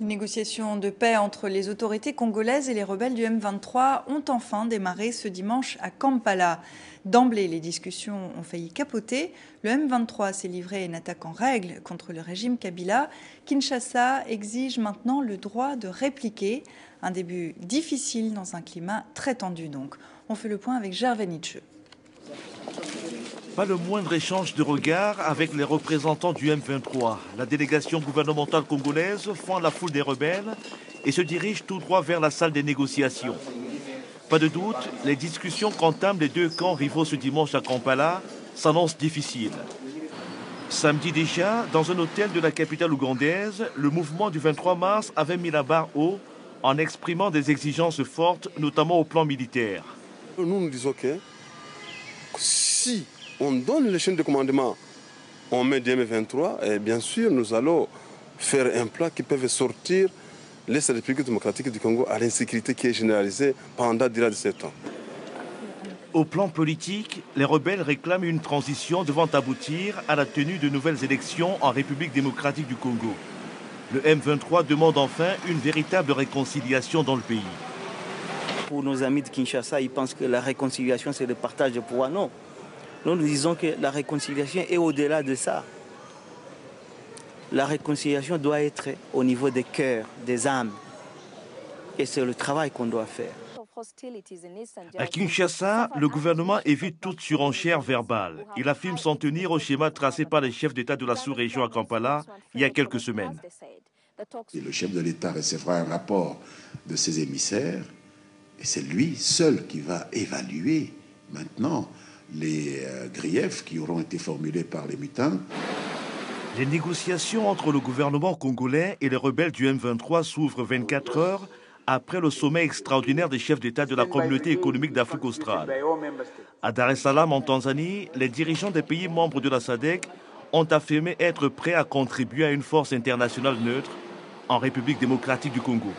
Les négociations de paix entre les autorités congolaises et les rebelles du M23 ont enfin démarré ce dimanche à Kampala. D'emblée, les discussions ont failli capoter. Le M23 s'est livré à une attaque en règle contre le régime Kabila. Kinshasa exige maintenant le droit de répliquer. Un début difficile dans un climat très tendu donc. On fait le point avec Gervais Nietzsche. Pas le moindre échange de regards avec les représentants du M23. La délégation gouvernementale congolaise fend la foule des rebelles et se dirige tout droit vers la salle des négociations. Pas de doute, les discussions qu'entament les deux camps rivaux ce dimanche à Kampala s'annoncent difficiles. Samedi déjà, dans un hôtel de la capitale ougandaise, le mouvement du 23 mars avait mis la barre haut en exprimant des exigences fortes, notamment au plan militaire. Nous disons que si on donne les chaînes de commandement en main du M23, et bien sûr, nous allons faire un plan qui peut sortir l'Est République démocratique du Congo à l'insécurité qui est généralisée pendant 17 ans. Au plan politique, les rebelles réclament une transition devant aboutir à la tenue de nouvelles élections en République démocratique du Congo. Le M23 demande enfin une véritable réconciliation dans le pays. Pour nos amis de Kinshasa, ils pensent que la réconciliation, c'est le partage de pouvoir. Non. Nous disons que la réconciliation est au-delà de ça. La réconciliation doit être au niveau des cœurs, des âmes. Et c'est le travail qu'on doit faire. À Kinshasa, le gouvernement évite toute surenchère verbale. Il affirme s'en tenir au schéma tracé par les chefs d'État de la sous-région à Kampala il y a quelques semaines. Et le chef de l'État recevra un rapport de ses émissaires et c'est lui seul qui va évaluer maintenant les griefs qui auront été formulés par les mutins. Les négociations entre le gouvernement congolais et les rebelles du M23 s'ouvrent 24 heures après le sommet extraordinaire des chefs d'État de la communauté économique d'Afrique australe. À Dar es Salaam, en Tanzanie, les dirigeants des pays membres de la SADC ont affirmé être prêts à contribuer à une force internationale neutre en République démocratique du Congo.